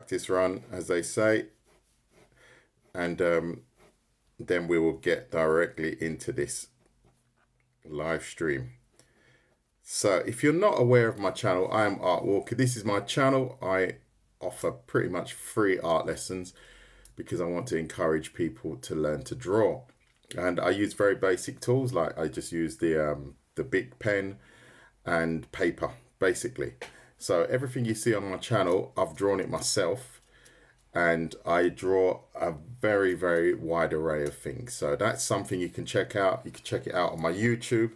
practice run, as they say, and then we will get directly into this live stream. So if you're not aware of my channel, I am Art Walker. This is my channel. I offer pretty much free art lessons because I want to encourage people to learn to draw. And I use very basic tools, like I just use the big pen and paper, basically. So everything you see on my channel, I've drawn it myself, and I draw a very, very wide array of things. So that's something you can check out. You can check it out on my YouTube,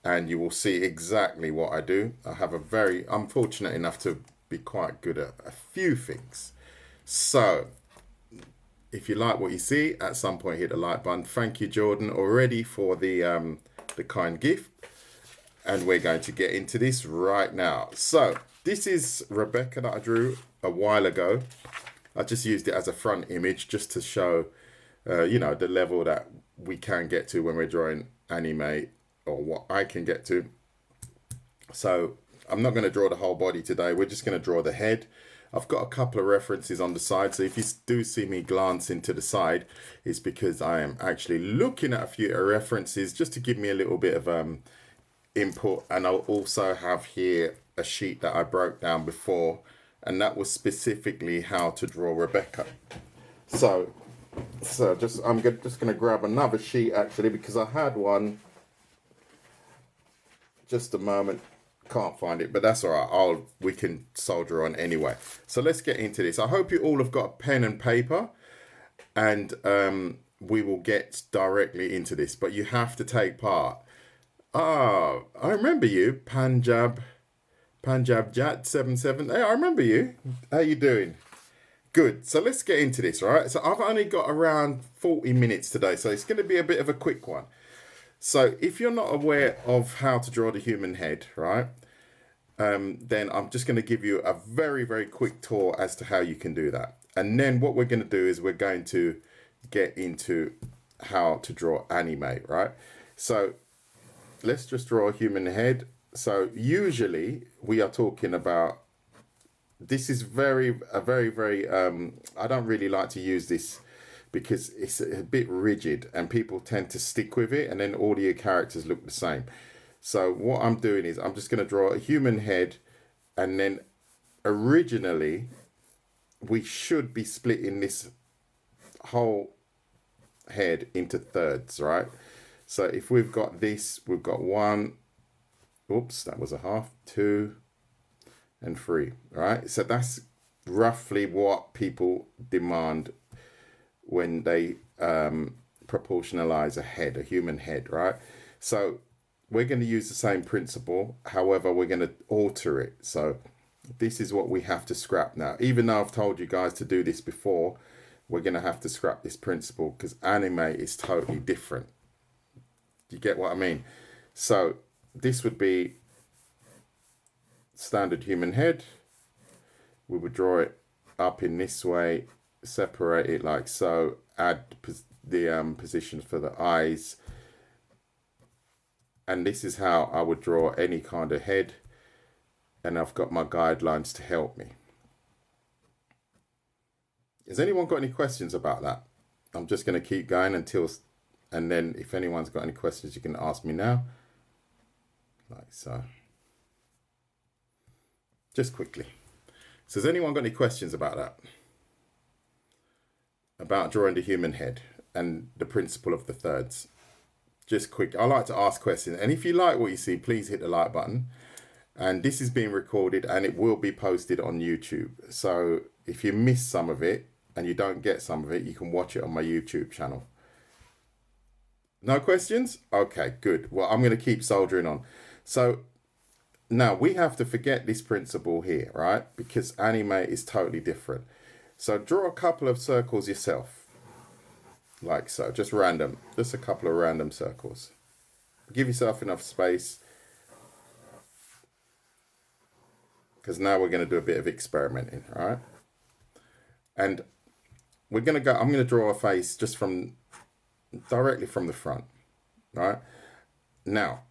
and you will see exactly what I do. I'm fortunate enough to be quite good at a few things. So if you like what you see, at some point hit the like button. Thank you, Jordan, already for the kind gift. And we're going to get into this right now. So this is Rebecca that I drew a while ago. I just used it as a front image just to show, the level that we can get to when we're drawing anime, or what I can get to. So I'm not going to draw the whole body today. We're just going to draw the head. I've got a couple of references on the side, so if you do see me glancing to the side, it's because I am actually looking at a few references just to give me a little bit of input. And I'll also have here a sheet that I broke down before, and that was specifically how to draw Rebecca. So I'm just going to grab another sheet actually, because I had one. Just a moment. Can't find it, but that's all right. We can soldier on anyway. So let's get into this. I hope you all have got a pen and paper, and we will get directly into this, but you have to take part. I remember you, Punjab Jat 77. Hey, I remember you. How you doing? Good. So let's get into this, all right? So I've only got around 40 minutes today, so it's going to be a bit of a quick one. So if you're not aware of how to draw the human head, right, then I'm just going to give you a very, very quick tour as to how you can do that. And then what we're going to do is we're going to get into how to draw anime, right? So let's just draw a human head. So usually we are talking about, this is very, I don't really like to use this because it's a bit rigid and people tend to stick with it, and then all your characters look the same. So what I'm doing is I'm just going to draw a human head, and then originally we should be splitting this whole head into thirds, right? So if we've got this, we've got 1, oops, that was a half, 2, and 3, right? So that's roughly what people demand when they proportionalize a human head, right? So we're going to use the same principle. However, we're going to alter it. So this is what we have to scrap now. Even though I've told you guys to do this before, we're going to have to scrap this principle because anime is totally different. You get what I mean? So this would be standard human head. We would draw it up in this way, separate it like so, add the positions for the eyes, and this is how I would draw any kind of head, and I've got my guidelines to help me. Has anyone got any questions about that? I'm just going to keep going and then if anyone's got any questions, you can ask me now, like so, just quickly. So has anyone got any questions about that? About drawing the human head and the principle of the thirds? Just quick. I like to ask questions. And if you like what you see, please hit the like button. And this is being recorded and it will be posted on YouTube. So if you miss some of it and you don't get some of it, you can watch it on my YouTube channel. No questions? Okay, good. Well, I'm going to keep soldiering on. So now we have to forget this principle here, right? Because anime is totally different. So draw a couple of circles yourself, like so, just random, just a couple of random circles. Give yourself enough space, because now we're going to do a bit of experimenting, all right? And I'm going to draw a face just directly from the front, right? Now,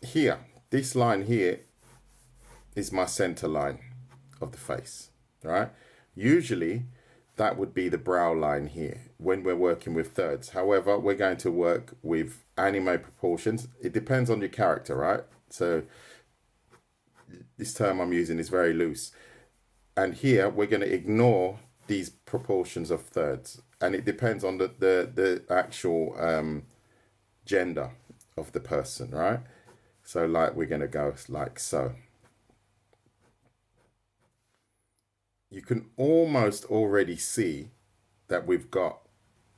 here, this line here is my center line of the face, right? Usually that would be the brow line here when we're working with thirds. However, we're going to work with anime proportions. It depends on your character, right? So this term I'm using is very loose. And here we're going to ignore these proportions of thirds. And it depends on the actual gender of the person, right? So like we're going to go like so. You can almost already see that we've got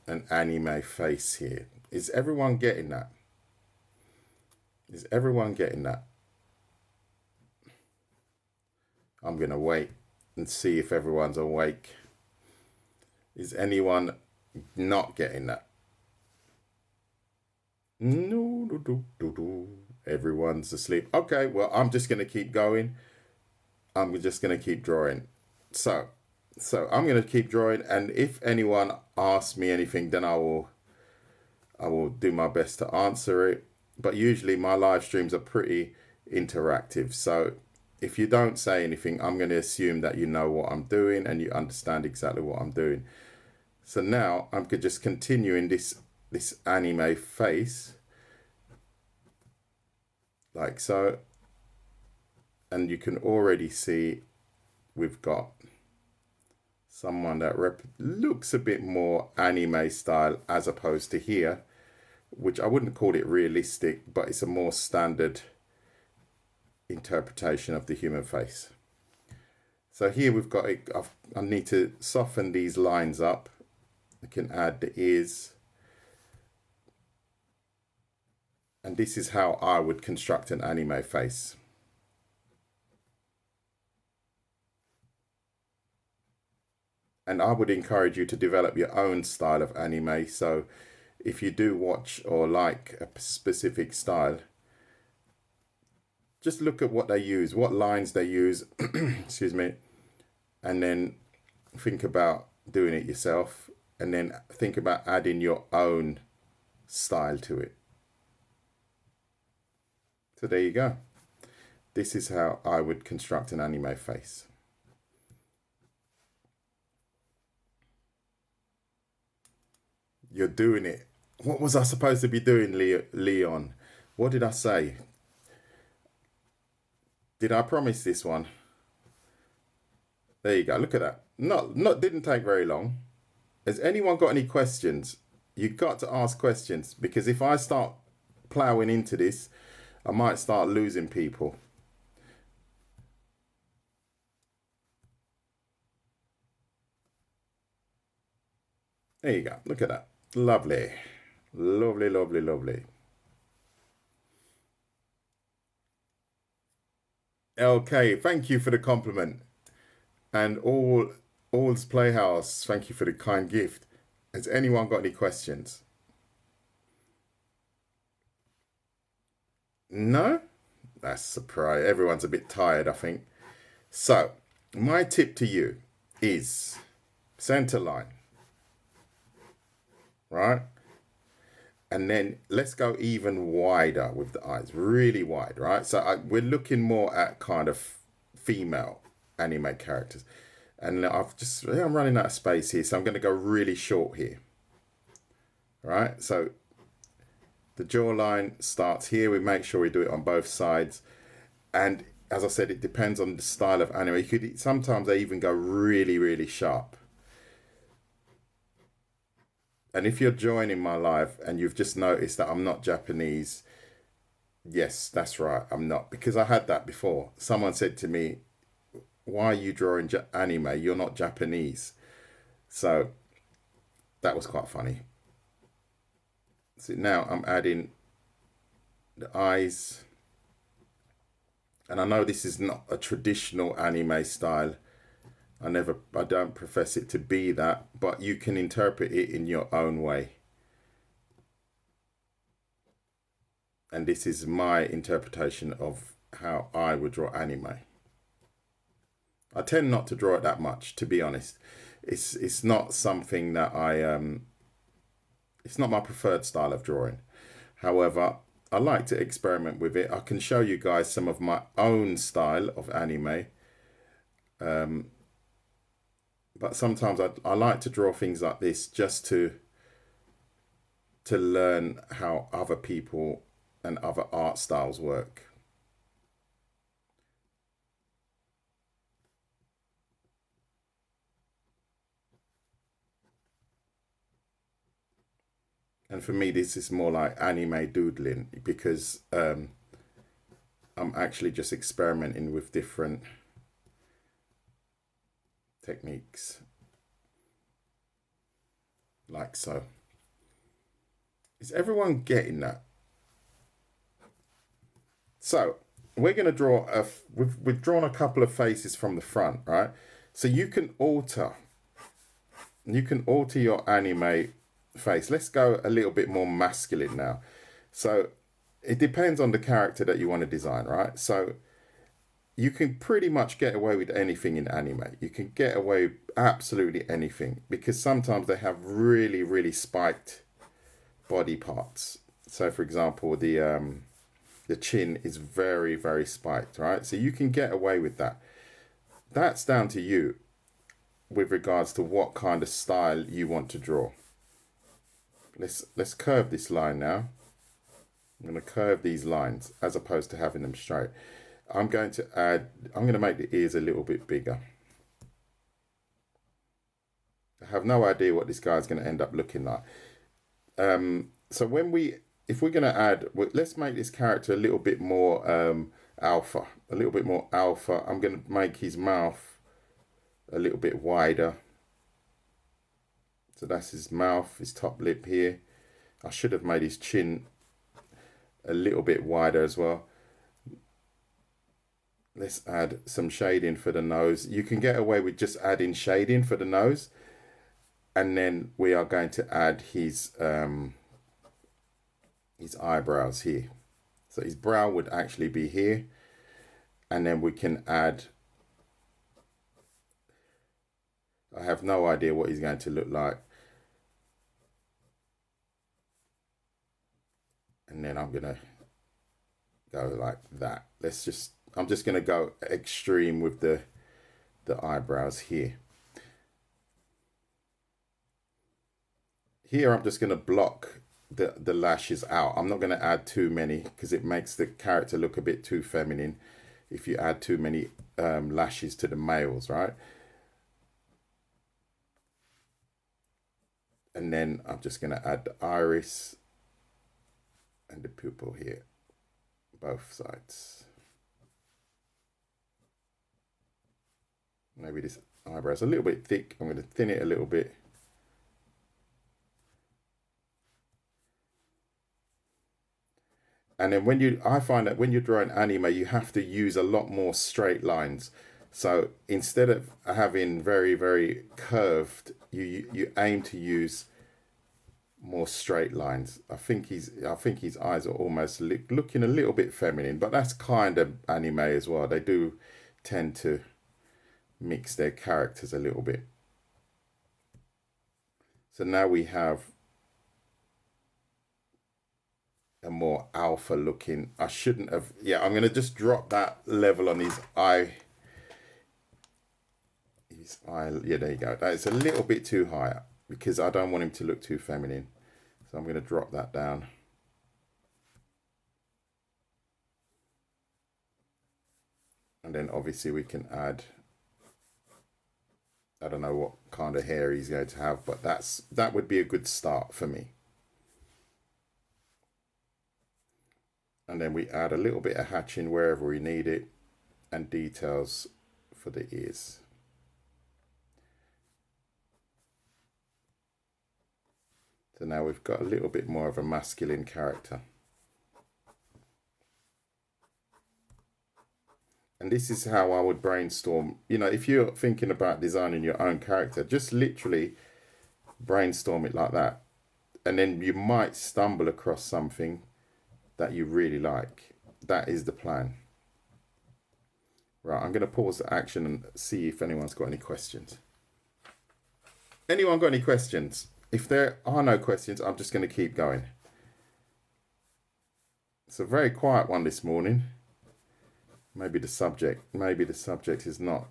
an anime face here. Is everyone getting that? Is everyone getting that? I'm going to wait and see if everyone's awake. Is anyone not getting that? No, everyone's asleep. Okay, well, I'm just going to keep going. I'm just going to keep drawing. So I'm going to keep drawing, and if anyone asks me anything, then I will do my best to answer it. But usually my live streams are pretty interactive. So if you don't say anything, I'm going to assume that you know what I'm doing and you understand exactly what I'm doing. So now I'm just continuing this anime face like so, and you can already see we've got someone that looks a bit more anime style as opposed to here, which I wouldn't call it realistic, but it's a more standard interpretation of the human face. So here we've got I need to soften these lines up. I can add the ears. And this is how I would construct an anime face. And I would encourage you to develop your own style of anime. So if you do watch or like a specific style, just look at what they use, what lines they use, excuse me, and then think about doing it yourself, and then think about adding your own style to it. So there you go. This is how I would construct an anime face. You're doing it. What was I supposed to be doing, Leon? What did I say? Did I promise this one? There you go. Look at that. Didn't take very long. Has anyone got any questions? You've got to ask questions, because if I start plowing into this, I might start losing people. There you go. Look at that. Lovely. Lovely, lovely, lovely. Okay, thank you for the compliment. And All's Playhouse, thank you for the kind gift. Has anyone got any questions? No? That's a surprise. Everyone's a bit tired, I think. So, my tip to you is center line. Right? And then let's go even wider with the eyes, really wide, right? So we're looking more at kind of female anime characters. And I'm running out of space here, so I'm going to go really short here. Right? So the jawline starts here. We make sure we do it on both sides. And as I said, it depends on the style of anime. Sometimes they even go really, really sharp. And if you're joining my live and you've just noticed that I'm not Japanese, yes, that's right, I'm not. Because I had that before. Someone said to me, why are you drawing anime? You're not Japanese. So that was quite funny. So now I'm adding the eyes. And I know this is not a traditional anime style. I don't profess it to be that, but you can interpret it in your own way. And this is my interpretation of how I would draw anime. I tend not to draw it that much, to be honest. It's not something that it's not my preferred style of drawing. However, I like to experiment with it. I can show you guys some of my own style of anime. But sometimes I like to draw things like this just to learn how other people and other art styles work. And for me, this is more like anime doodling because I'm actually just experimenting with different techniques, like so. Is everyone getting that? So we're going to draw we've drawn a couple of faces from the front, right? So you can alter your anime face. Let's go a little bit more masculine now. So it depends on the character that you want to design, right? So you can pretty much get away with anything in anime. You can get away with absolutely anything because sometimes they have really, really spiked body parts. So for example, the chin is very, very spiked, right? So you can get away with that. That's down to you with regards to what kind of style you want to draw. Let's curve this line now. I'm going to curve these lines as opposed to having them straight. I'm going to make the ears a little bit bigger. I have no idea what this guy's going to end up looking like. So if we're going to add, let's make this character a little bit more alpha. A little bit more alpha. I'm going to make his mouth a little bit wider. So that's his mouth, his top lip here. I should have made his chin a little bit wider as well. Let's add some shading for the nose. You can get away with just adding shading for the nose. And then we are going to add his eyebrows here. So his brow would actually be here. And then we can add, I have no idea what he's going to look like. And then I'm going to go like that. I'm just going to go extreme with the eyebrows here. Here I'm just going to block the lashes out. I'm not going to add too many because it makes the character look a bit too feminine if you add too many lashes to the males, right? And then I'm just going to add the iris and the pupil here, both sides. Maybe this eyebrow's a little bit thick. I'm going to thin it a little bit. And then I find that when you're drawing anime, you have to use a lot more straight lines. So instead of having very, very curved, you aim to use more straight lines. I think his eyes are almost looking a little bit feminine, but that's kind of anime as well. They do tend to mix their characters a little bit. So now we have a more alpha looking. I shouldn't have. Yeah, I'm going to just drop that level on his eye. Yeah, there you go. That is a little bit too high because I don't want him to look too feminine. So I'm going to drop that down. And then obviously we can add, I don't know what kind of hair he's going to have, but that would be a good start for me. And then we add a little bit of hatching wherever we need it and details for the ears. So now we've got a little bit more of a masculine character. And this is how I would brainstorm. You know, if you're thinking about designing your own character, just literally brainstorm it like that. And then you might stumble across something that you really like. That is the plan. Right, I'm going to pause the action and see if anyone's got any questions. Anyone got any questions? If there are no questions, I'm just going to keep going. It's a very quiet one this morning. Maybe the subject is not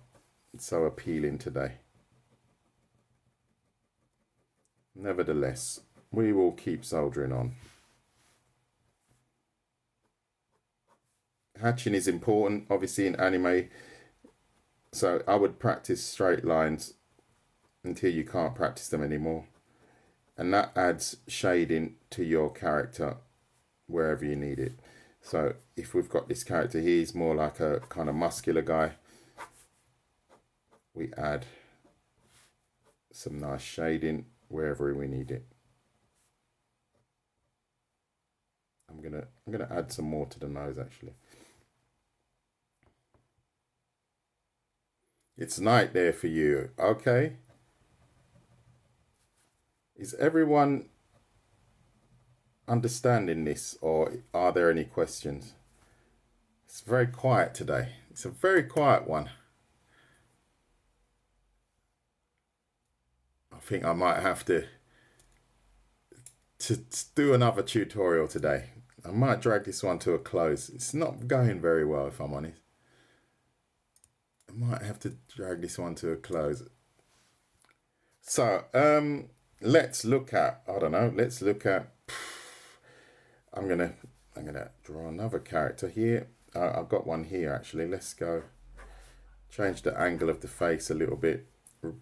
so appealing today. nevertheless, we will keep soldering on. Hatching is important, obviously, in anime. So I would practice straight lines until you can't practice them anymore. And that adds shading to your character wherever you need it. So if we've got this character here, he's more like a kind of muscular guy. We add some nice shading wherever we need it. I'm gonna add some more to the nose actually. It's night there for you, okay? Is everyone understanding this, or are there any questions? It's very quiet today. It's a very quiet one. I think I might have to do another tutorial today. I might drag this one to a close. It's not going very well, if I'm honest. I might have to drag this one to a close. So, let's look at, I don't know, let's look at, I'm gonna draw another character here. I've got one here actually. Let's go change the angle of the face a little bit.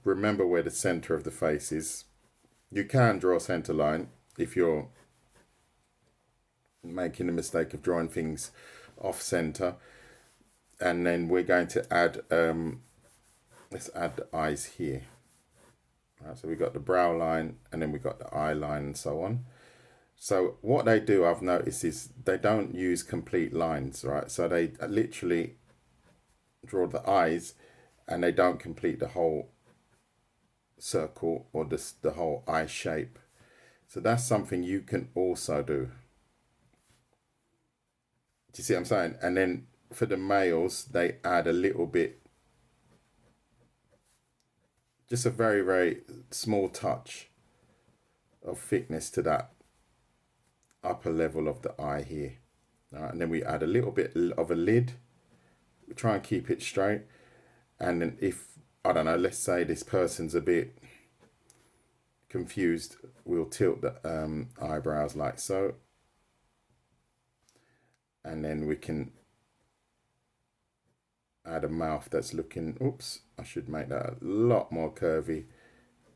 Remember where the center of the face is. You can draw a center line if you're making the mistake of drawing things off center. And then we're going to add, let's add the eyes here. Right, so we got the brow line and then we got the eye line and so on. So what they do, I've noticed, is they don't use complete lines, right? So they literally draw the eyes and they don't complete the whole circle or the whole eye shape. So that's something you can also do. Do you see what I'm saying? And then for the males, they add a little bit, just a very, very small touch of thickness to that upper level of the eye here. All right, and then we add a little bit of a lid. We try and keep it straight. And then if, I don't know, let's say this person's a bit confused, we'll tilt the eyebrows like so. And then we can add a mouth that's looking, oops, I should make that a lot more curvy.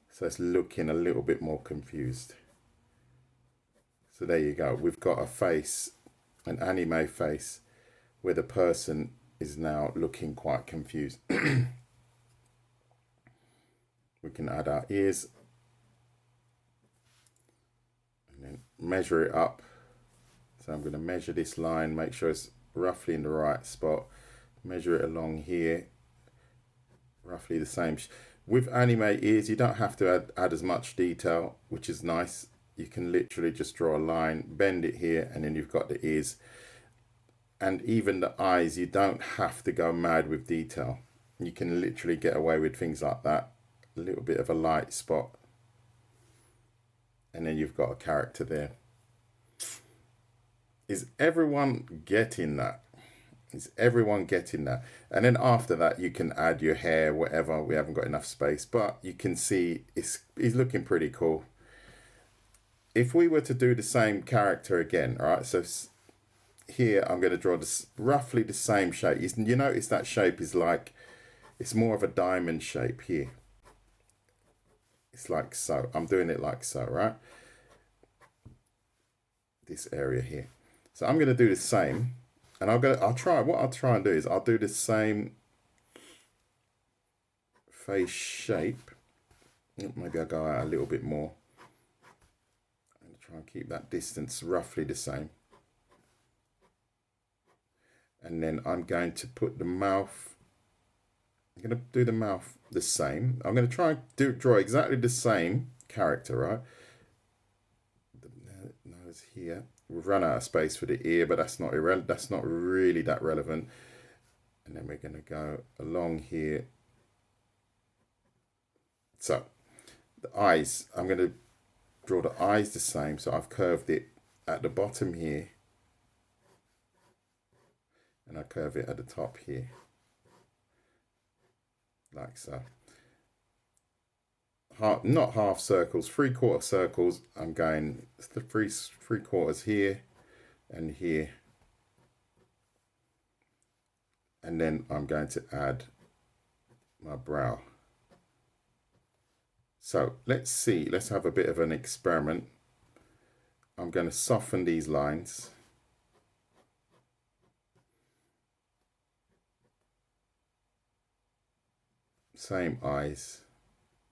So it's looking a little bit more confused. So there you go. We've got a face, an anime face, where the person is now looking quite confused. We can add our ears. And then measure it up. So I'm going to measure this line, make sure it's roughly in the right spot. Measure it along here, roughly the same. With anime ears, you don't have to add as much detail, which is nice. You can literally just draw a line, bend it here, and then you've got the ears. And even the eyes, you don't have to go mad with detail. You can literally get away with things like that. A little bit of a light spot. And then you've got a character there. Is everyone getting that? Is everyone getting that? And then after that, you can add your hair, whatever. We haven't got enough space, but you can see he's looking pretty cool. If we were to do the same character again, all right, so here I'm going to draw this roughly the same shape. You notice that shape is like, it's more of a diamond shape here. It's like so. I'm doing it like so, right? This area here. So I'm going to do the same, and I'll try and do is I'll do the same face shape. Maybe I'll go out a little bit more. And try and keep that distance roughly the same. And then I'm going to put the mouth. I'm going to do the mouth the same. I'm going to try and draw exactly the same character, right? The nose here. We've run out of space for the ear, but that's not That's not really that relevant. And then we're going to go along here. So the eyes, I'm going to draw the eyes the same. So I've curved it at the bottom here. And I curve it at the top here. Like so. not half circles, 3/4 circles. I'm going three quarters here and here. And then I'm going to add my brow. So let's see, let's have a bit of an experiment. I'm going to soften these lines. Same eyes,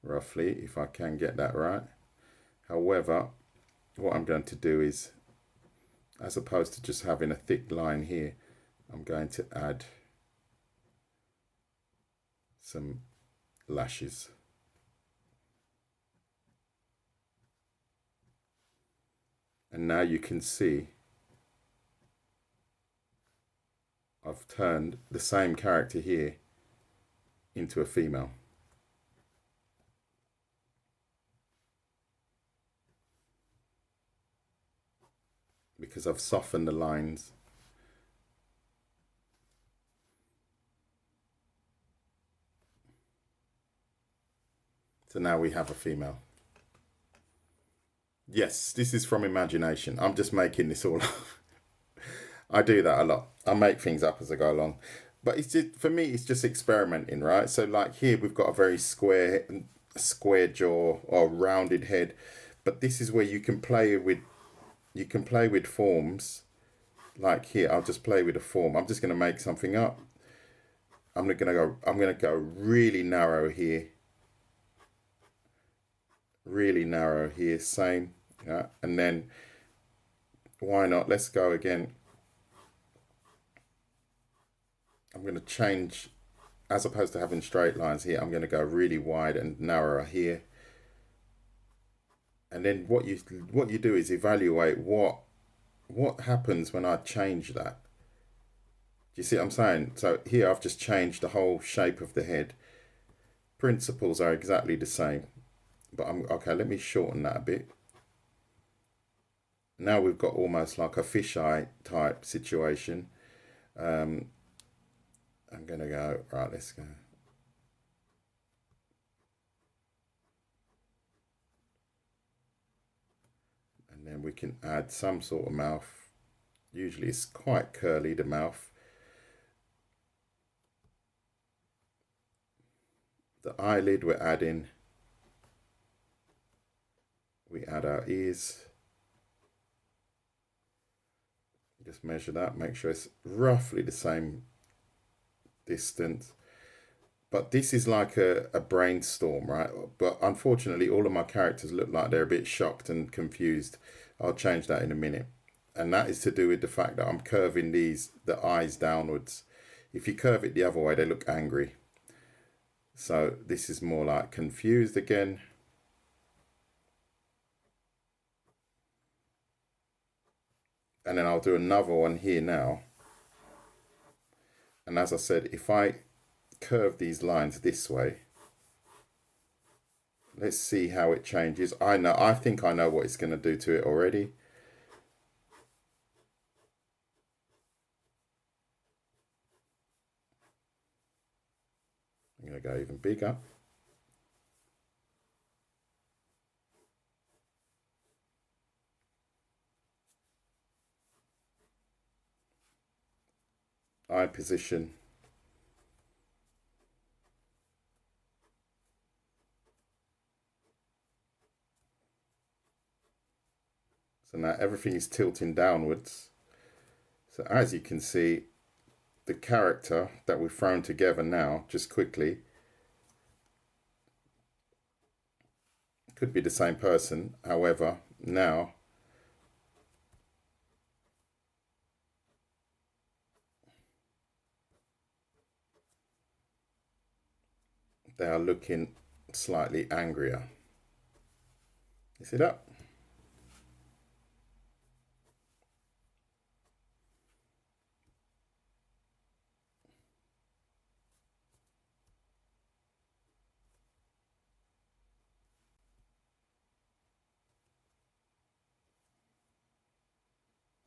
roughly, if I can get that right. However, what I'm going to do is, as opposed to just having a thick line here, I'm going to add some lashes. And now you can see I've turned the same character here into a female. Because I've softened the lines. So now we have a female. Yes, this is from imagination. I'm just making this all up. I do that a lot. I make things up as I go along. But it's just, for me, it's just experimenting, right? So like here, we've got a very square jaw or rounded head. But this is where you can play with forms. Like here, I'll just play with a form. I'm just going to make something up. I'm going to go really narrow here. Really narrow here, same. Yeah, and then why not? Let's go again. I'm going to change, as opposed to having straight lines here, I'm going to go really wide and narrower here. And then what you do is evaluate what happens when I change that. Do you see what I'm saying? So here I've just changed the whole shape of the head. Principles are exactly the same. But okay, let me shorten that a bit. Now we've got almost like a fisheye type situation. I'm going to go, right, let's go. And then we can add some sort of mouth. Usually it's quite curly, the mouth. The eyelid we're adding. We add our ears. Just measure that, make sure it's roughly the same distance. But this is like a brainstorm, right? But unfortunately, all of my characters look like they're a bit shocked and confused. I'll change that in a minute. And that is to do with the fact that I'm curving the eyes downwards. If you curve it the other way, they look angry. So this is more like confused again. And then I'll do another one here now. And as I said, if I curve these lines this way, let's see how it changes. I think I know what it's going to do to it already. I'm going to go even bigger. Eye position. So now everything is tilting downwards. So as you can see, the character that we've thrown together now, just quickly, could be the same person. However, now they are looking slightly angrier. You see that?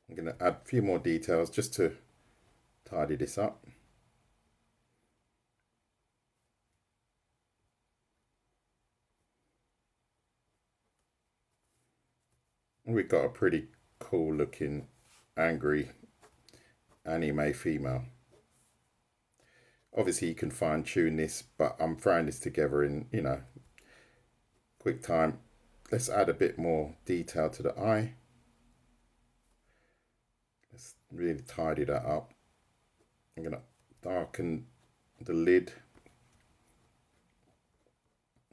I'm going to add a few more details just to tidy this up. we've got a pretty cool looking angry anime female. Obviously you can fine tune this, but I'm throwing this together in, you know, quick time. Let's add a bit more detail to the eye. Let's really tidy that up. I'm gonna darken the lid,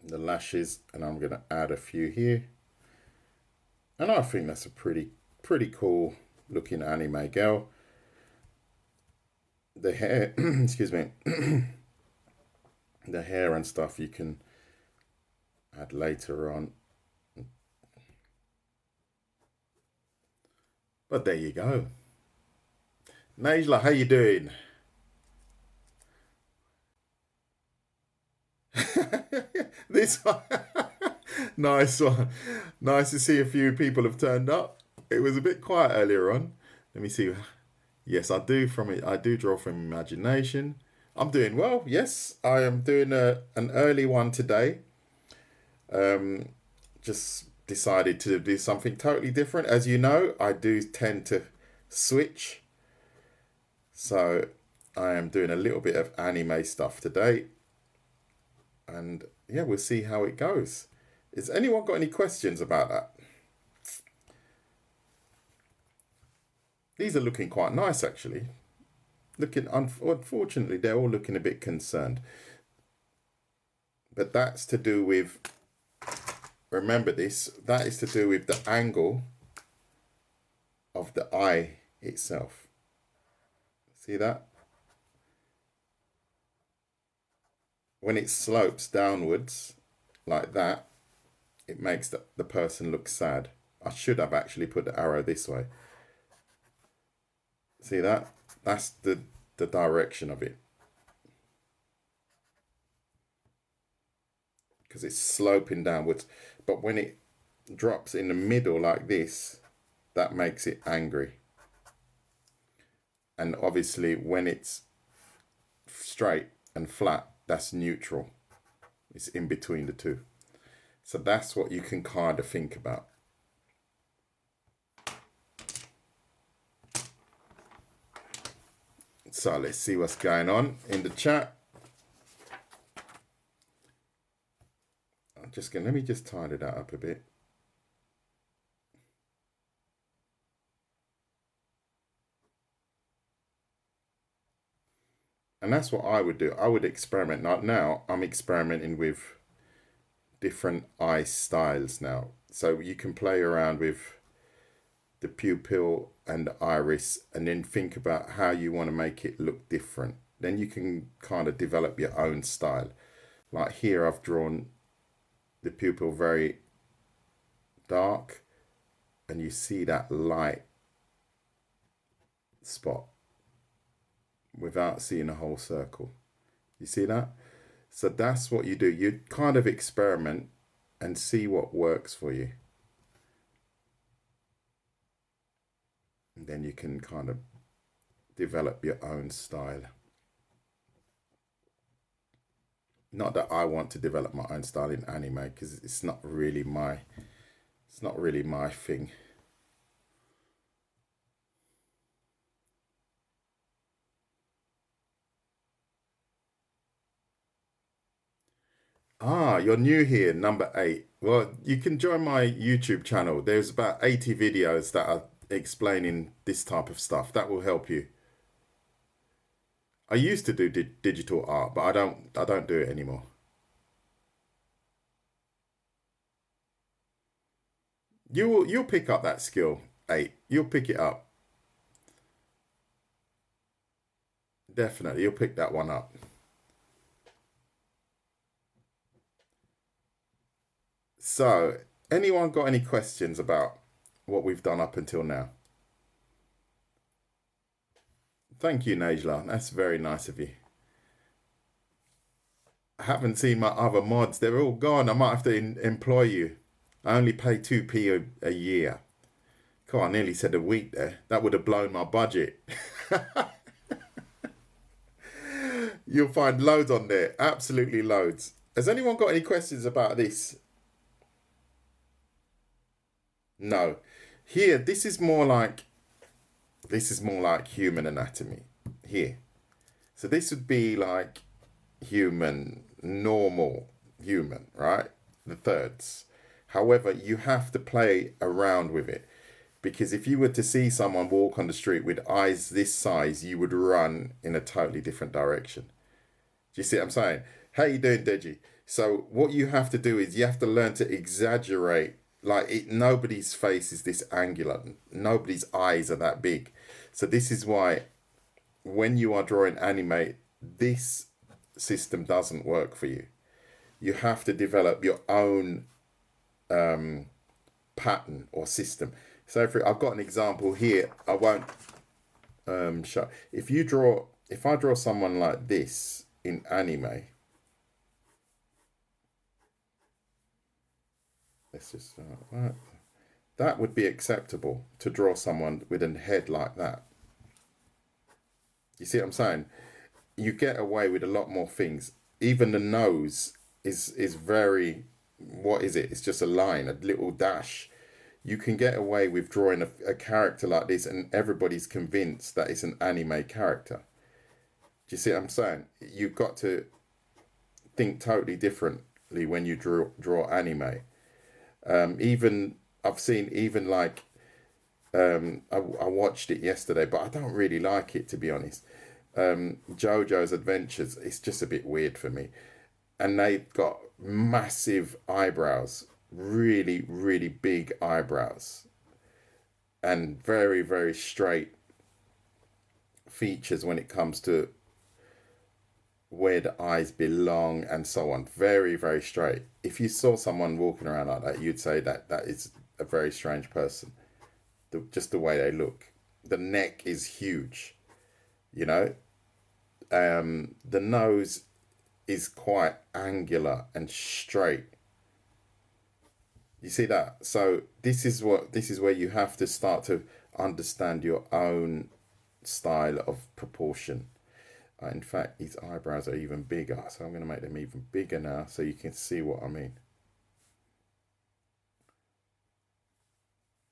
the lashes, and I'm gonna add a few here. And I think that's a pretty cool looking anime girl. The hair, excuse me, the hair and stuff you can add later on. But there you go. Najla, how you doing? This one. Nice one. Nice to see a few people have turned up. It was a bit quiet earlier on. Let me see. Yes, I do draw from imagination. I'm doing well. Yes, I am doing an early one today. Just decided to do something totally different. As you know, I do tend to switch. So I am doing a little bit of anime stuff today. And yeah, we'll see how it goes. Has anyone got any questions about that? These are looking quite nice, actually. Unfortunately, they're all looking a bit concerned. But that's to do with, remember this, that is to do with the angle of the eye itself. See that? When it slopes downwards like that, it makes the person look sad. I should have actually put the arrow this way. See that? That's the direction of it. Because it's sloping downwards. But when it drops in the middle like this, that makes it angry. And obviously when it's straight and flat, that's neutral. It's in between the two. So that's what you can kind of think about. So let's see what's going on in the chat. Let me just tidy that up a bit. And that's what I would do. I would experiment. Now I'm experimenting with different eye styles now. So you can play around with the pupil and the iris and then think about how you want to make it look different. Then you can kind of develop your own style. Like here I've drawn the pupil very dark and you see that light spot without seeing a whole circle. You see that? So that's what you do. You kind of experiment and see what works for you. And then you can kind of develop your own style. Not that I want to develop my own style in anime, because it's not really my thing. Ah, you're new here, number 8. Well, you can join my YouTube channel. There's about 80 videos that are explaining this type of stuff. That will help you. I used to do digital art, but I don't do it anymore. You'll pick up that skill, 8. You'll pick it up. Definitely, you'll pick that one up. So, anyone got any questions about what we've done up until now? Thank you, Najla. That's very nice of you. I haven't seen my other mods. They're all gone. I might have to employ you. I only pay 2p a year. God, I nearly said a week there. That would have blown my budget. You'll find loads on there. Absolutely loads. Has anyone got any questions about this? No. Here, this is more like human anatomy here. So this would be like human, normal human, right? The thirds. However, you have to play around with it, because if you were to see someone walk on the street with eyes this size, you would run in a totally different direction. Do you see what I'm saying? How you doing, Deji? So what you have to do is you have to learn to exaggerate. Like it, nobody's face is this angular. Nobody's eyes are that big. So this is why when you are drawing anime, this system doesn't work for you. You have to develop your own pattern or system. So I've got an example here. I won't show. If I draw someone like this in anime, let's just start that. That would be acceptable to draw someone with a head like that. You see what I'm saying? You get away with a lot more things. Even the nose is very, what is it? It's just a line, a little dash. You can get away with drawing a character like this and everybody's convinced that it's an anime character. Do you see what I'm saying? You've got to think totally differently when you draw anime. Even I've seen even like I watched it yesterday, but I don't really like it, to be honest. JoJo's Adventures, it's just a bit weird for me. And they've got massive eyebrows, really, really big eyebrows, and very, very straight features when it comes to where the eyes belong and so on. Very, very straight. If you saw someone walking around like that, you'd say that is a very strange person. Just the way they look. The neck is huge, you know. The nose is quite angular and straight. You see that? So this is where you have to start to understand your own style of proportion. In fact, these eyebrows are even bigger, so I'm going to make them even bigger now so you can see what I mean.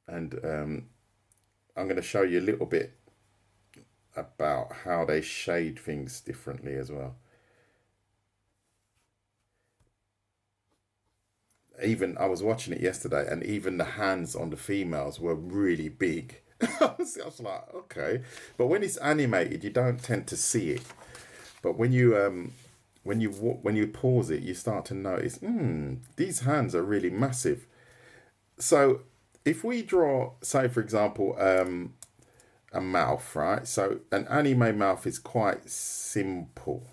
And I'm going to show you a little bit about how they shade things differently as well. Even I was watching it yesterday, and even the hands on the females were really big. I was like, okay, but when it's animated, you don't tend to see it. But when you pause it, you start to notice, these hands are really massive. So if we draw, say for example, a mouth, right? So an anime mouth is quite simple.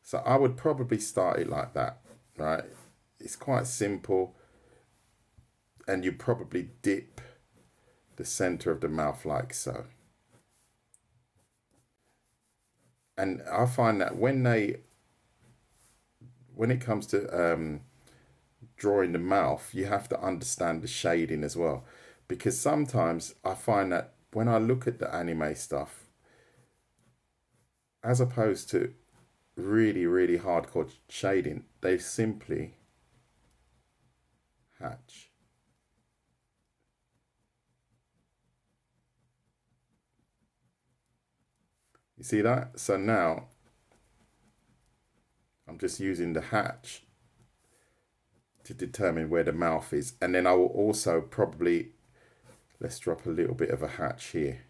So I would probably start it like that, right? It's quite simple, and you probably dip the center of the mouth like so. And I find that when it comes to drawing the mouth, you have to understand the shading as well, because sometimes I find that when I look at the anime stuff, as opposed to really, really hardcore shading, they simply hatch. You see that? So now I'm just using the hatch to determine where the mouth is. And then I will also probably, let's drop a little bit of a hatch here.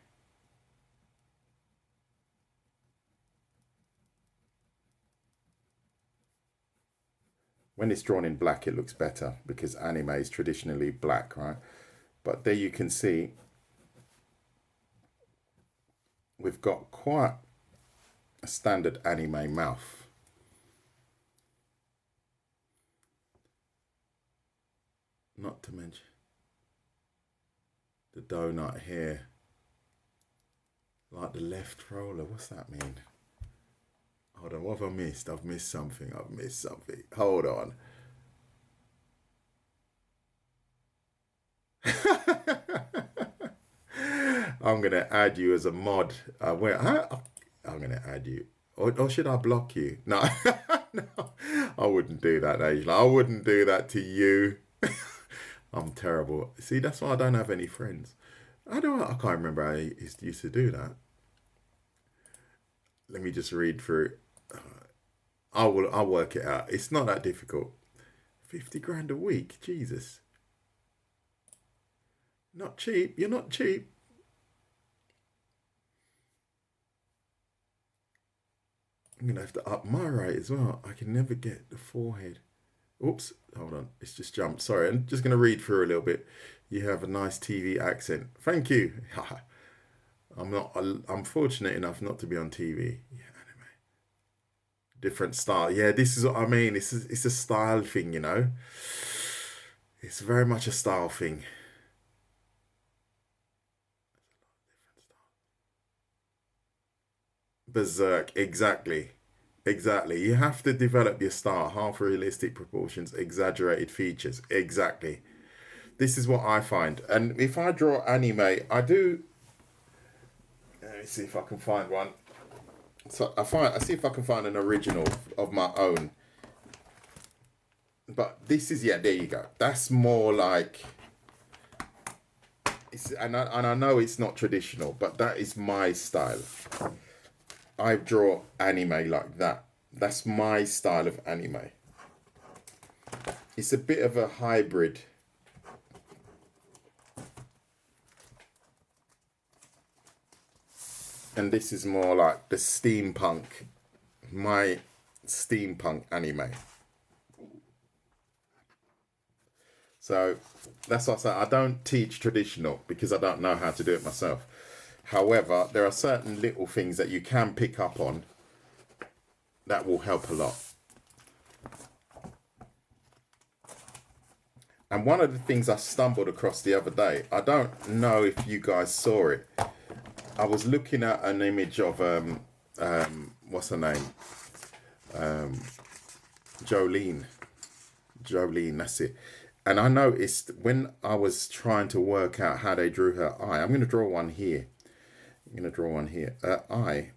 When it's drawn in black, it looks better because anime is traditionally black, right? But there you can see we've got quite a standard anime mouth. Not to mention the donut here, like the left roller. What's that mean? Hold on, what have I missed? I've missed something. Hold on. I'm going to add you as a mod. I'm going to add you. Or should I block you? No, no, I wouldn't do that, Angela. I wouldn't do that to you. I'm terrible. See, that's why I don't have any friends. I can't remember how I used to do that. Let me just read through. I'll work it out. It's not that difficult. 50 grand a week, Jesus. Not cheap. You're not cheap. I'm gonna have to up my rate as well. I can never get the forehead. Oops, hold on. It's just jumped. Sorry, I'm just gonna read through a little bit. You have a nice TV accent. Thank you. I'm not. I'm fortunate enough not to be on TV. Yeah, anime. Different style. Yeah, this is what I mean. It's a style thing, you know. It's very much a style thing. Berserk, exactly. Exactly. You have to develop your style. Half realistic proportions, exaggerated features. Exactly. This is what I find. And if I draw anime, I do. Let me see if I can find one. So I see if I can find an original of my own. But this is, yeah, there you go. That's more like. And I know it's not traditional, but that is my style. I draw anime like that. That's my style of anime. It's a bit of a hybrid. And this is more like the steampunk, my steampunk anime. So that's what I say. I don't teach traditional because I don't know how to do it myself. However, there are certain little things that you can pick up on that will help a lot. And one of the things I stumbled across the other day, I don't know if you guys saw it. I was looking at an image of what's her name? Jolene. Jolene, that's it. And I noticed when I was trying to work out how they drew her eye, I'm going to draw one here. Eye.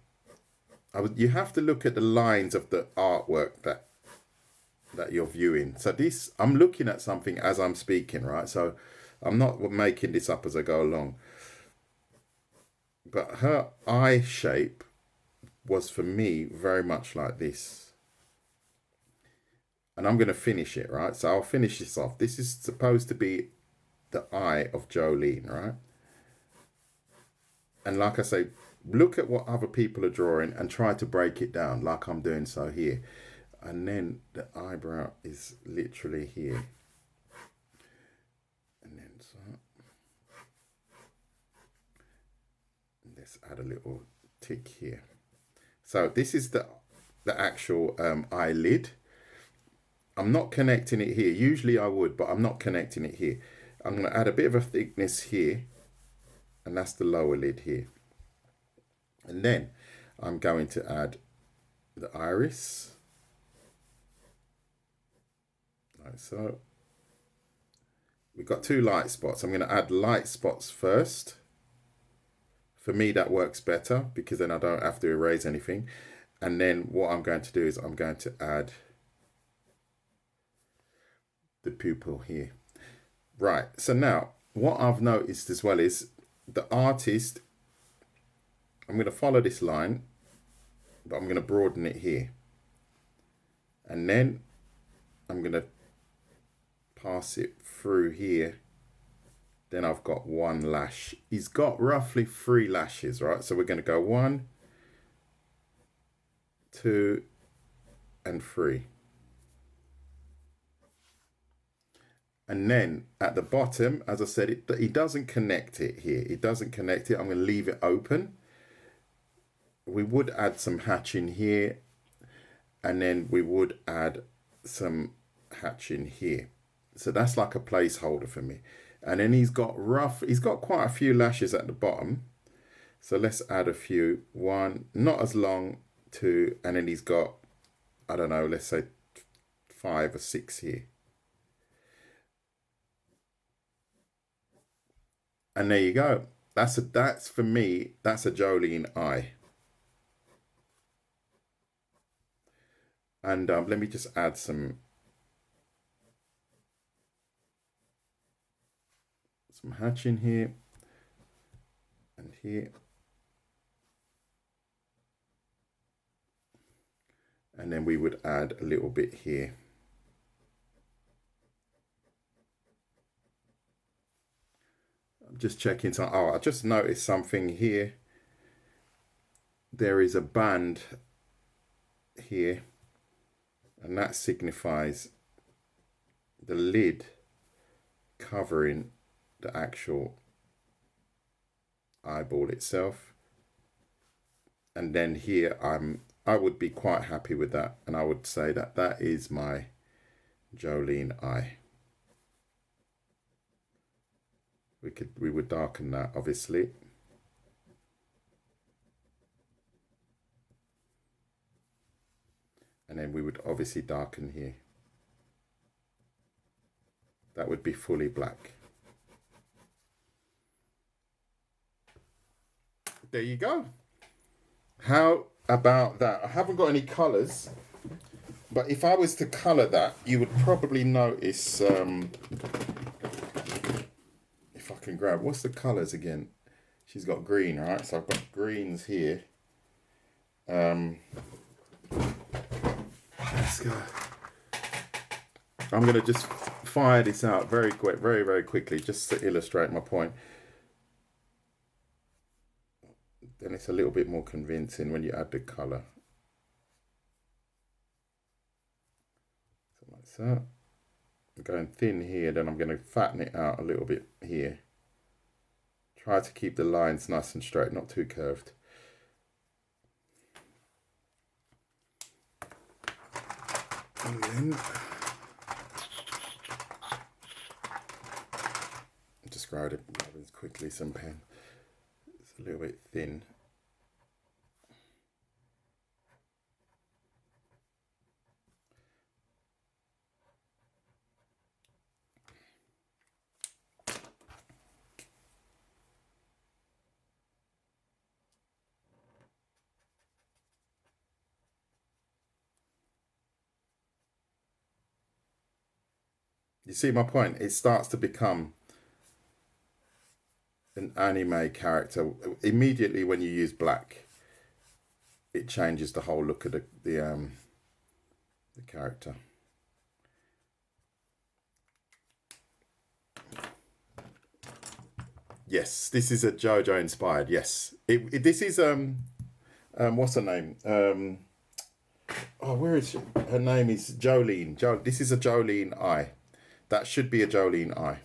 You have to look at the lines of the artwork that you're viewing. So this, I'm looking at something as I'm speaking, right? So I'm not making this up as I go along. But her eye shape was for me very much like this. And I'm going to finish it, right? So I'll finish this off. This is supposed to be the eye of Jolene, right? And like I say, look at what other people are drawing and try to break it down like I'm doing so here. And then the eyebrow is literally here. And then so. Let's add a little tick here. So this is the actual eyelid. I'm not connecting it here. Usually I would, but I'm not connecting it here. I'm going to add a bit of a thickness here. And that's the lower lid here. And then I'm going to add the iris. Like so. We've got two light spots. I'm going to add light spots first. For me, that works better because then I don't have to erase anything. And then what I'm going to do is I'm going to add the pupil here. Right, so now what I've noticed as well is the artist, I'm going to follow this line, but I'm going to broaden it here. And then I'm going to pass it through here. Then I've got one lash. He's got roughly 3 lashes, right? So we're going to go 1, 2, and 3. And then at the bottom, as I said, he doesn't connect it here. It doesn't connect it. I'm going to leave it open. We would add some hatching here. And then we would add some hatching here. So that's like a placeholder for me. And then he's got quite a few lashes at the bottom. So let's add a few. 1, not as long, 2, and then he's got, I don't know, let's say 5 or 6 here. And there you go. That's for me, that's a Jolene eye. And let me just add some. some hatching here and here. And then we would add a little bit here. I'm just checking some. Oh, I just noticed something here. There is a band here, and that signifies the lid covering the actual eyeball itself. And then here I would be quite happy with that, and I would say that that is my Jolene eye. We would darken that, obviously. And then we would obviously darken here. That would be fully black. There you go. How about that? I haven't got any colours, but if I was to colour that, you would probably notice, if I can grab, what's the colours again? She's got green, right? So I've got greens here. Let's go. I'm going to just fire this out very quick, very quickly, just to illustrate my point. Then it's a little bit more convincing when you add the colour. So like that. I'm going thin here, then I'm going to fatten it out a little bit here. Try to keep the lines nice and straight, not too curved. And then just grab it quickly, some pen. It's a little bit thin. You see my point? It starts to become an anime character. Immediately when you use black, it changes the whole look of the character. Yes, this is a JoJo inspired. Yes, this is what's her name? Oh, where is she? Her name is Jolene. This is a Jolene eye. That should be a Jolene eye.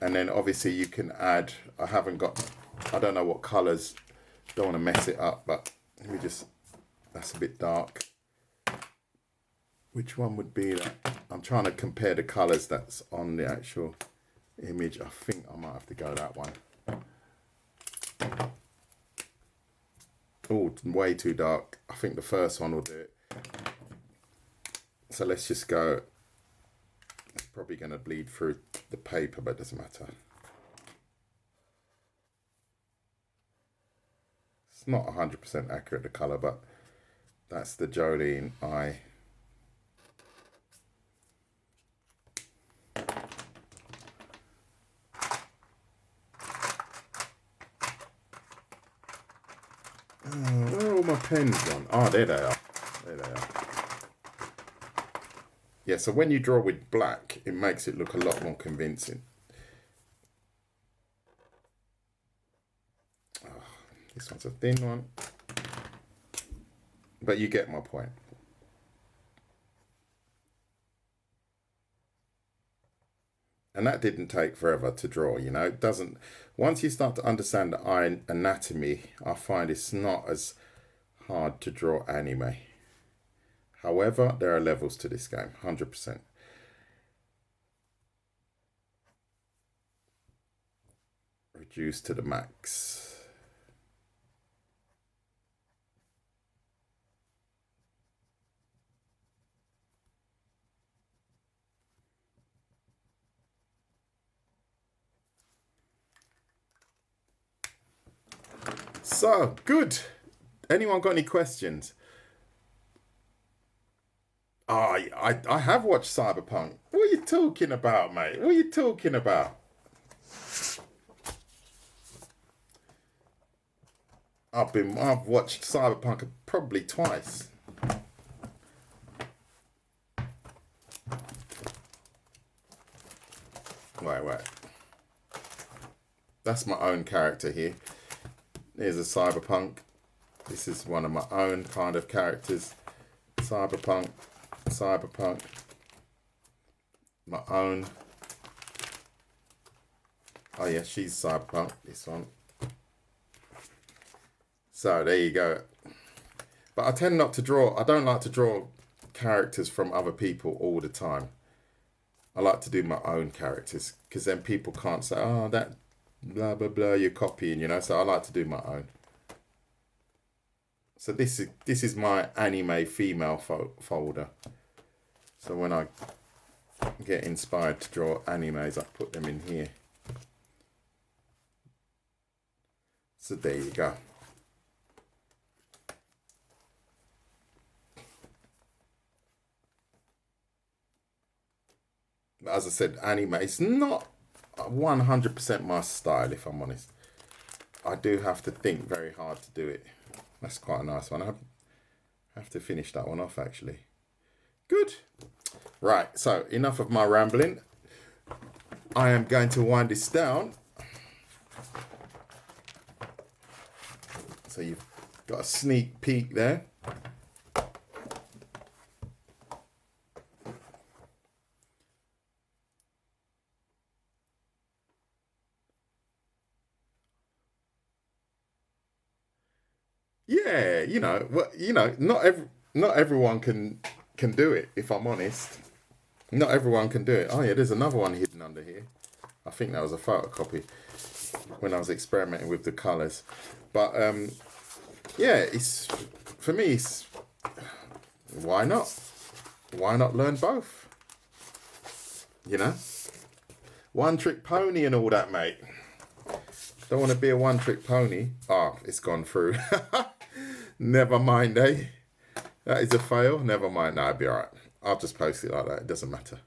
And then obviously you can add, I don't know what colours, don't want to mess it up, but let me just, that's a bit dark. Which one would be that? I'm trying to compare the colours that's on the actual image. I think I might have to go that one. Oh, way too dark. I think the first one will do it. So let's just go. It's probably going to bleed through the paper, but it doesn't matter. It's not 100% accurate, the colour, but that's the Jolene eye. Where are all my pens gone? Oh, there they are. There they are. Yeah, so when you draw with black, it makes it look a lot more convincing. Oh, this one's a thin one. But you get my point. And that didn't take forever to draw, you know. It doesn't. Once you start to understand the eye anatomy, I find it's not as hard to draw anime. However, there are levels to this game, 100%. Reduce to the max. So, good. Anyone got any questions? Oh, I have watched Cyberpunk. What are you talking about, mate? What are you talking about? I've watched Cyberpunk probably twice. Wait. That's my own character here. Here's a Cyberpunk. This is one of my own kind of characters. Cyberpunk. My own. Oh yeah, she's Cyberpunk. This one. So there you go. But I tend not to draw. I don't like to draw characters from other people all the time. I like to do my own characters because then people can't say, "Oh, that blah blah blah, you're copying," you know. So I like to do my own. So this is my anime female folder. So when I get inspired to draw animes, I put them in here. So there you go. As I said, anime is not 100% my style, if I'm honest. I do have to think very hard to do it. That's quite a nice one. I have to finish that one off, actually. Good. Right, so enough of my rambling. I am going to wind this down. So you've got a sneak peek there. Yeah, not everyone can do it, if I'm honest. Not everyone can do it. Oh yeah, there's another one hidden under here. I think that was a photocopy when I was experimenting with the colours. But yeah, for me, why not? Why not learn both? You know? One trick pony and all that, mate. Don't want to be a one trick pony. Oh, it's gone through. Never mind, eh? That is a fail. Never mind. No, it'll be alright. I'll just post it like that. It doesn't matter.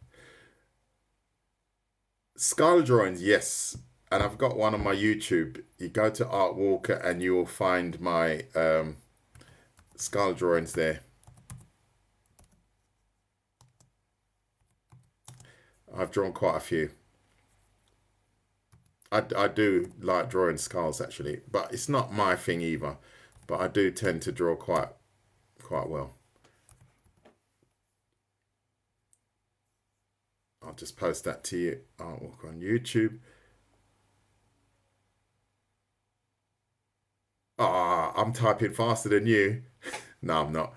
Skull drawings, yes. And I've got one on my YouTube. You go to Art Walker and you will find my skull drawings there. I've drawn quite a few. I do like drawing skulls, actually, but it's not my thing either. But I do tend to draw quite well. I'll just post that to you. Artwork on YouTube. Ah, I'm typing faster than you. No, I'm not.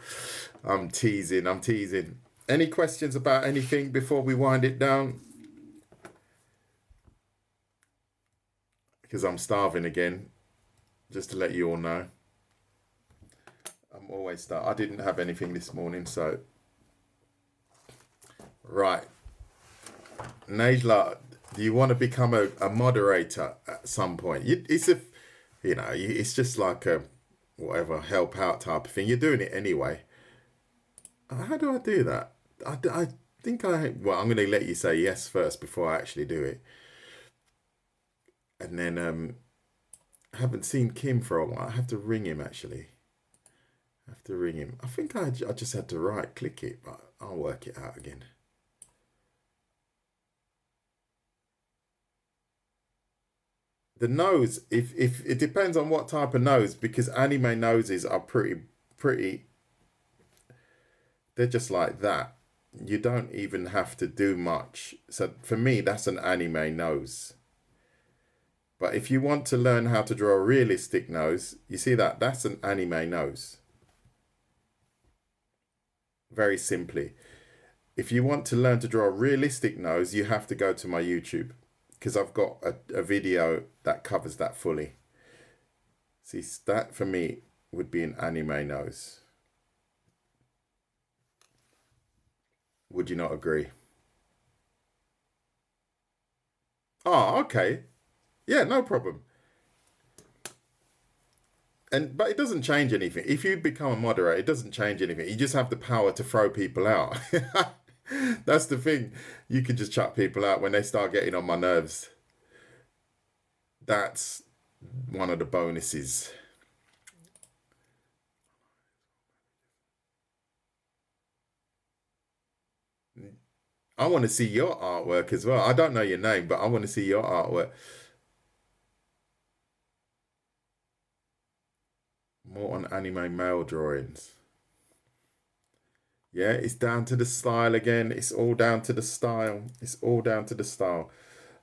I'm teasing. Any questions about anything before we wind it down? Because I'm starving again, just to let you all know. I'm always starving. I didn't have anything this morning, so. Right. Najla, do you want to become a moderator at some point? It's just like a whatever help out type of thing. You're doing it anyway. How do I do that? I think well, I'm going to let you say yes first before I actually do it. And then I haven't seen Kim for a while. I have to ring him, actually. I think I just had to right click it, but I'll work it out again. The nose, if it depends on what type of nose, because anime noses are pretty. They're just like that. You don't even have to do much. So for me, that's an anime nose. But if you want to learn how to draw a realistic nose, you see that? That's an anime nose. Very simply. If you want to learn to draw a realistic nose, you have to go to my YouTube. Because I've got a video that covers that fully. See, that for me would be an anime nose. Would you not agree? Oh, okay. Yeah, no problem. But it doesn't change anything. If you become a moderator, it doesn't change anything. You just have the power to throw people out. That's the thing. You can just chuck people out when they start getting on my nerves. that's one of the bonuses. I want to see your artwork as well. I don't know your name, but I want to see your artwork. More on anime male drawings. Yeah, it's down to the style again. It's all down to the style. It's all down to the style.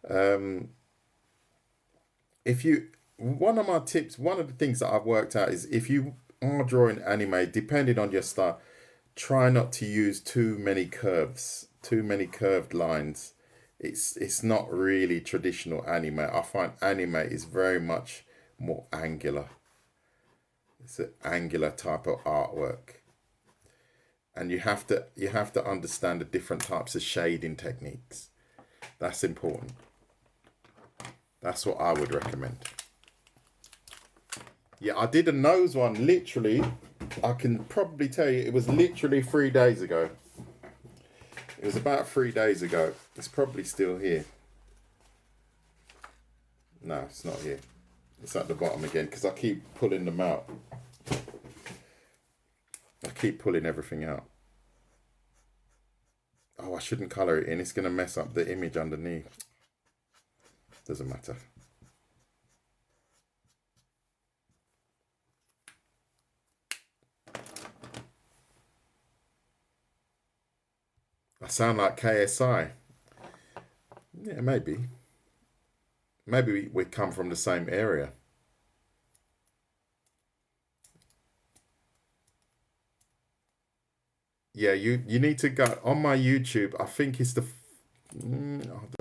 Um, if you, one of my tips, one of the things that I've worked out is if you are drawing anime, depending on your style, try not to use too many curves, too many curved lines. It's not really traditional anime. I find anime is very much more angular. It's an angular type of artwork. And you have to understand the different types of shading techniques. That's important. That's what I would recommend. Yeah, I did a nose one literally. I can probably tell you it was literally 3 days ago. It was about 3 days ago. It's probably still here. No, it's not here. It's at the bottom again because I keep pulling them out. I keep pulling everything out. Oh, I shouldn't colour it in. It's going to mess up the image underneath. Doesn't matter. I sound like KSI. Yeah, maybe. Maybe we come from the same area. Yeah, you need to go on my YouTube. I think it's the,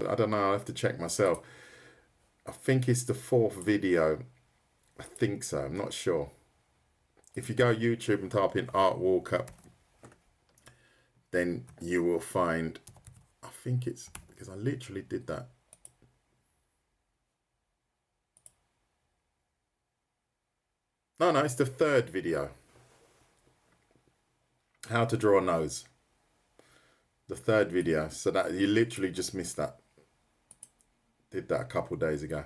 I don't know. I have to check myself. I think it's the 4th video. I think so. I'm not sure. If you go YouTube and type in Art Walker, then you will find, I think it's, because I literally did that. No, it's the 3rd video. How to draw a nose. The 3rd video. So that you literally just missed that. Did that a couple days ago.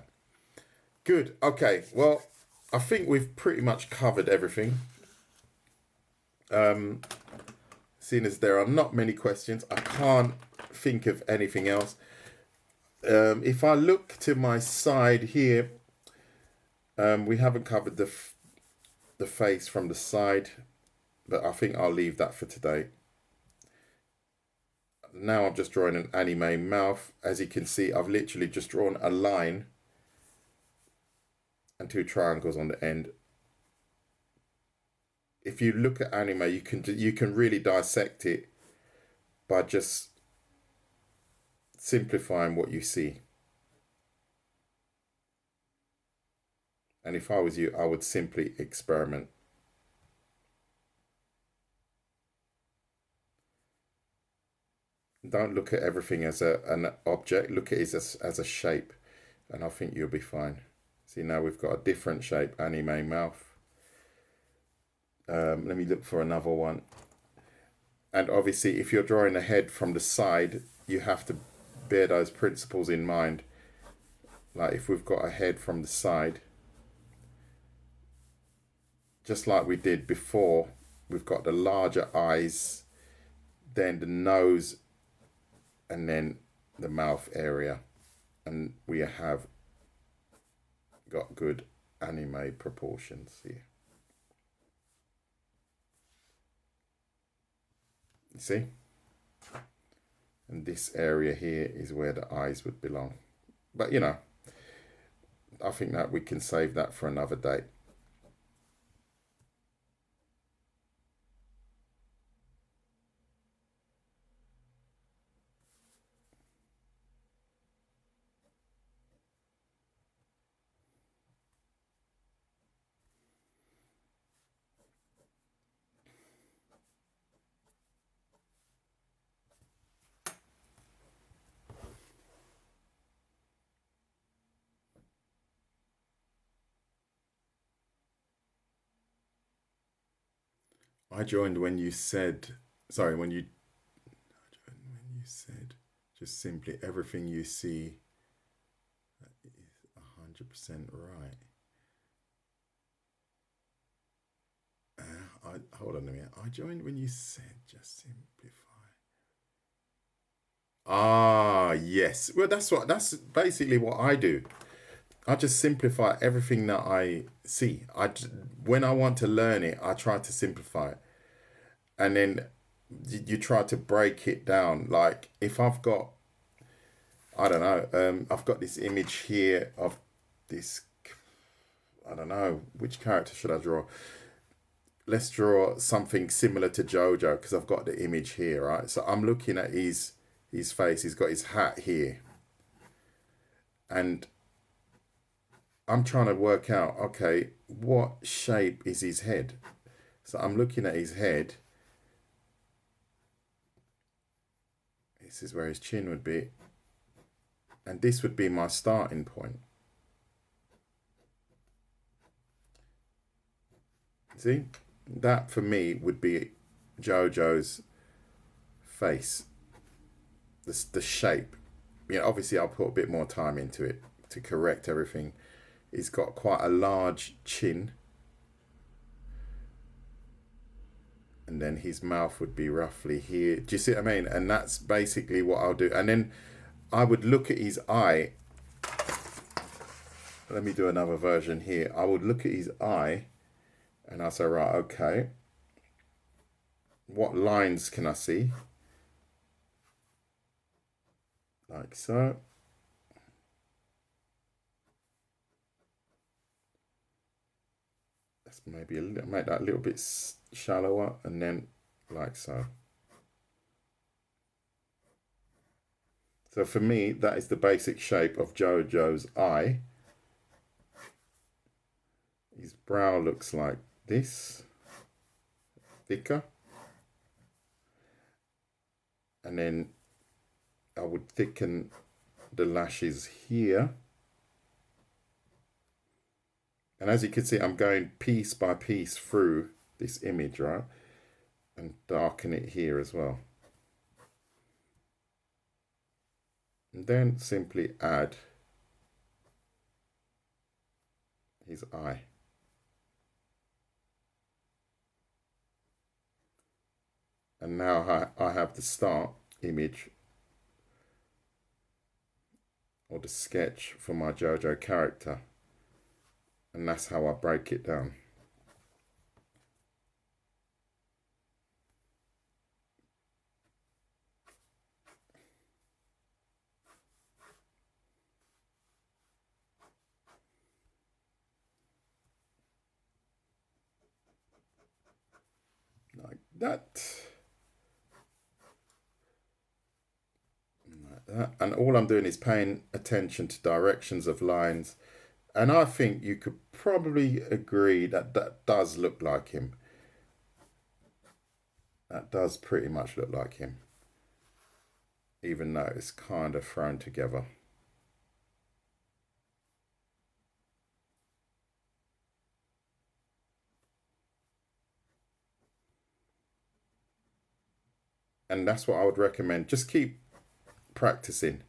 Good. Okay. Well, I think we've pretty much covered everything. Seeing as there are not many questions, I can't think of anything else. If I look to my side here, we haven't covered the face from the side, but I think I'll leave that for today. Now I'm just drawing an anime mouth. As you can see, I've literally just drawn a line and 2 triangles on the end. If you look at anime, you can really dissect it by just simplifying what you see. And if I was you, I would simply experiment. Don't look at everything as an object. Look at it as a shape, and I think you'll be fine. See, now we've got a different shape anime mouth. Let me look for another one. And obviously, if you're drawing a head from the side, you have to bear those principles in mind. Like if we've got a head from the side, just like we did before, we've got the larger eyes, then the nose, and then the mouth area. And we have got good anime proportions here. You see? And this area here is where the eyes would belong. But you know, I think that we can save that for another day. I joined when you said, sorry, when you said just simply everything you see is 100% right. Hold on a minute. I joined when you said just simplify. Ah, yes. Well, that's basically what I do. I just simplify everything that I see. When I want to learn it, I try to simplify it, and then you try to break it down. Like if I've got, I don't know, I've got this image here of this. I don't know which character should I draw. Let's draw something similar to Jojo because I've got the image here, right? So I'm looking at his face. He's got his hat here, and I'm trying to work out, okay, what shape is his head? So I'm looking at his head. This is where his chin would be. And this would be my starting point. See? That for me would be Jojo's face. The shape. You know, obviously I'll put a bit more time into it to correct everything. He's got quite a large chin. And then his mouth would be roughly here. Do you see what I mean? And that's basically what I'll do. And then I would look at his eye. Let me do another version here. I would look at his eye and I'll say, right, okay. What lines can I see? Like so. Let's maybe make that a little bit shallower and then like so. So for me, that is the basic shape of Jojo's eye. His brow looks like this, thicker. And then I would thicken the lashes here. And as you can see, I'm going piece by piece through this image, right? And darken it here as well. And then simply add his eye. And now I have the start image or the sketch for my Jojo character. And that's how I break it down. Like that. Like that. And all I'm doing is paying attention to directions of lines. And I think you could probably agree that that does look like him. That does pretty much look like him. Even though it's kind of thrown together. And that's what I would recommend. Just keep practicing.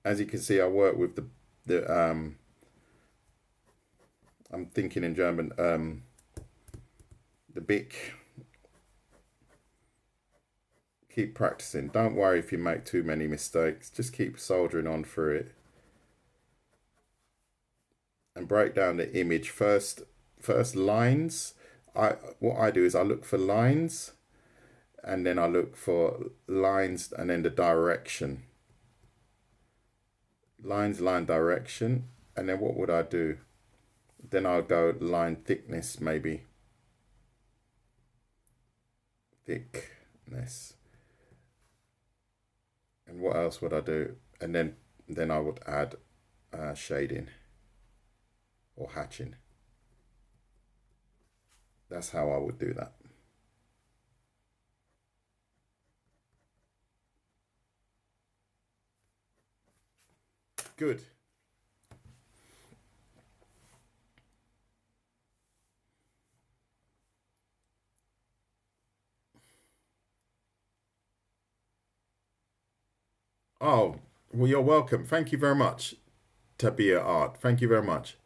As you can see, I work with the I'm thinking in German, the Bic. Keep practicing. Don't worry if you make too many mistakes. Just keep soldering on through it. And break down the image first. First lines. What I do is I look for lines, and then I look for lines and then the direction. Lines, line, direction. And then what would I do? Then I'll go line thickness, maybe. Thickness. And what else would I do? And then I would add shading or hatching. That's how I would do that. Good. Oh, well, you're welcome. Thank you very much. Tabia Art. Thank you very much.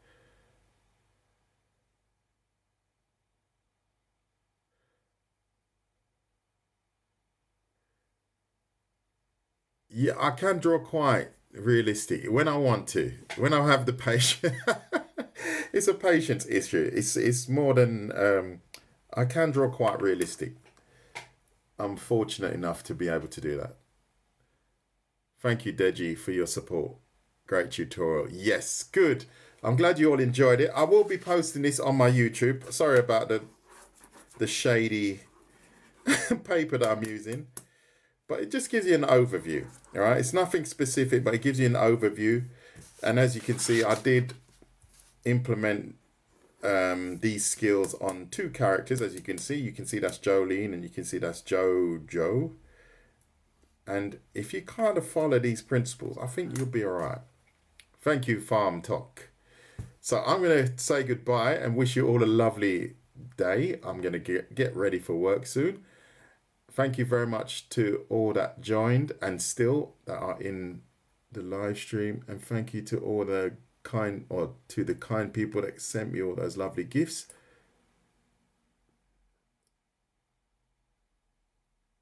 Yeah, I can draw quite realistic when I want to. When I have the patience, it's a patience issue. It's more than I can draw quite realistic. I'm fortunate enough to be able to do that. Thank you, Deji, for your support. Great tutorial. Yes, good. I'm glad you all enjoyed it. I will be posting this on my YouTube. Sorry about the shady paper that I'm using, but it just gives you an overview. All right, it's nothing specific, but it gives you an overview. And as you can see, I did implement these skills on 2 characters. As you can see that's Jolene and you can see that's Jojo. And if you kind of follow these principles, I think you'll be all right. Thank you, Farm Talk. So I'm going to say goodbye and wish you all a lovely day. I'm going to get ready for work soon. Thank you very much to all that joined and still that are in the live stream. And thank you to all the kind people that sent me all those lovely gifts.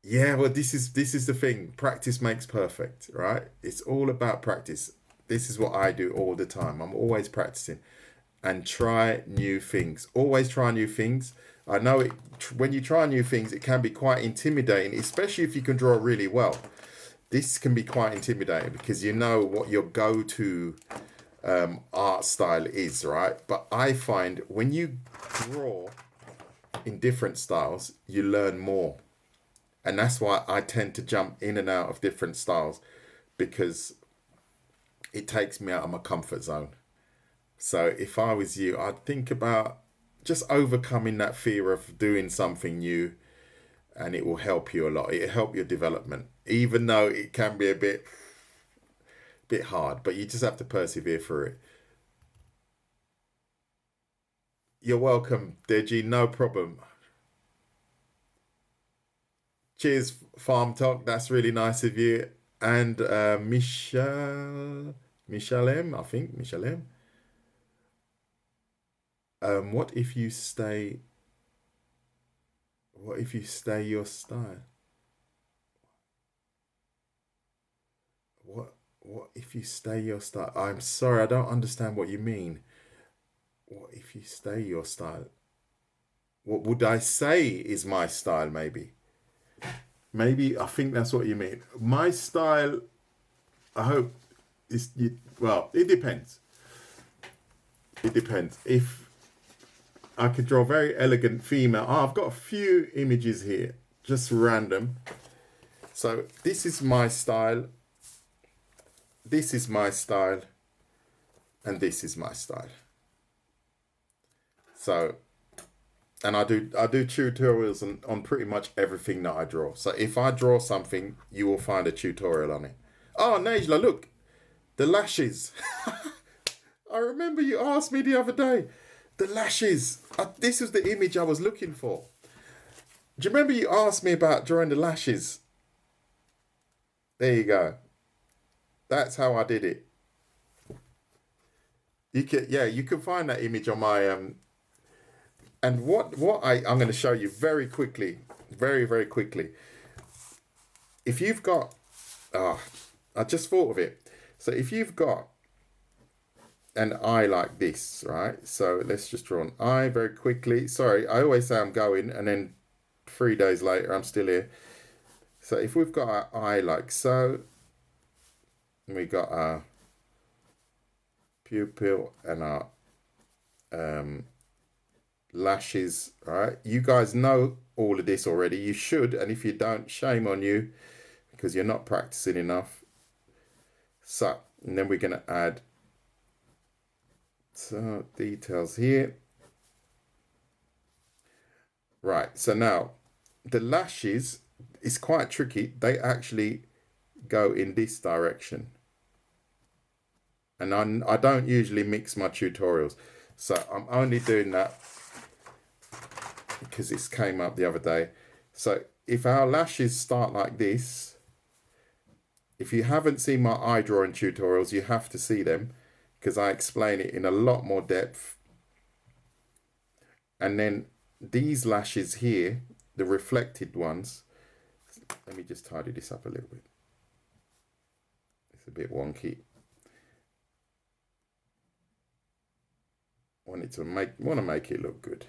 Yeah, well, this is the thing. Practice makes perfect, right? It's all about practice. This is what I do all the time. I'm always practicing and try new things. Always try new things. I know it when you try new things, it can be quite intimidating, especially if you can draw really well. This can be quite intimidating because you know what your go-to art style is, right? But I find when you draw in different styles, you learn more. And that's why I tend to jump in and out of different styles because it takes me out of my comfort zone. So if I was you, I'd think about just overcoming that fear of doing something new, and it will help you a lot. It'll help your development, even though it can be a bit hard, but you just have to persevere through it. You're welcome, Deji. No problem. Cheers, Farm Talk. That's really nice of you. And Michelle M, I think Michelle M. What if you stay? What if you stay your style? What if you stay your style? I'm sorry, I don't understand what you mean. What if you stay your style? What would I say is my style? Maybe I think that's what you mean. My style, I hope is you. Well, it depends. It depends. If I could draw very elegant female. Oh, I've got a few images here, just random. So this is my style. This is my style. And this is my style. So, and I do tutorials on pretty much everything that I draw. So if I draw something, you will find a tutorial on it. Oh, Najla, look, the lashes. I remember you asked me the other day. The lashes. This was the image I was looking for. Do you remember you asked me about drawing the lashes? There you go. That's how I did it. You can find that image on my and I'm going to show you very quickly, very quickly. If you've got, I just thought of it. So if you've got an eye like this, right? So let's just draw an eye very quickly. Sorry, I always say I'm going and then 3 days later I'm still here. So if we've got our eye like so, and we got our pupil and our lashes, right? You guys know all of this already. You should, and if you don't, shame on you because you're not practicing enough. So, and then we're going to add some details here. Right, so now the lashes is quite tricky. They actually go in this direction. And I don't usually mix my tutorials. So I'm only doing that because this came up the other day. So if our lashes start like this, if you haven't seen my eye drawing tutorials, you have to see them because I explain it in a lot more depth. And then these lashes here, the reflected ones, let me just tidy this up a little bit. It's a bit wonky. Want to make it look good.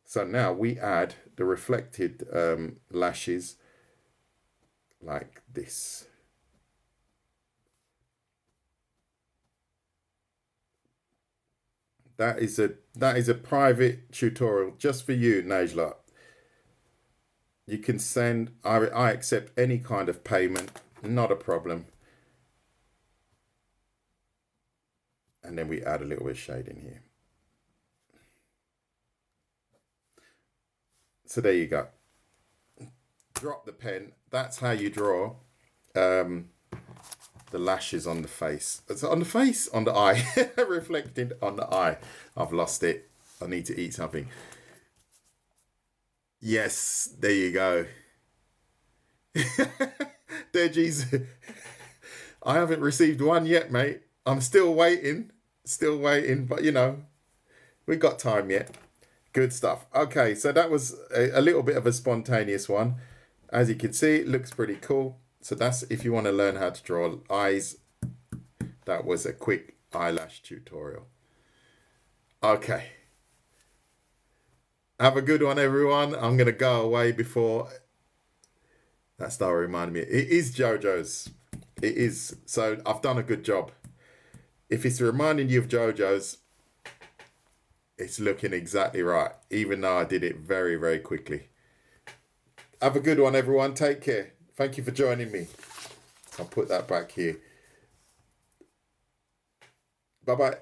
So now we add the reflected lashes like this. That is a private tutorial just for you, Najla. You can send, I accept any kind of payment, not a problem. And then we add a little bit of shade in here. So there you go. Drop the pen. That's how you draw the lashes on the face. It's on the face, on the eye, reflected on the eye. I've lost it. I need to eat something. Yes, there you go. Deji's. I haven't received one yet, mate. I'm still waiting, but you know, we've got time yet. Good stuff. Okay, so that was a little bit of a spontaneous one. As you can see, it looks pretty cool. So that's if you want to learn how to draw eyes. That was a quick eyelash tutorial. Okay. Have a good one, everyone. I'm going to go away before... That star reminded me. It is JoJo's. It is. So I've done a good job. If it's reminding you of JoJo's, it's looking exactly right, even though I did it very, very quickly. Have a good one, everyone. Take care. Thank you for joining me. I'll put that back here. Bye-bye.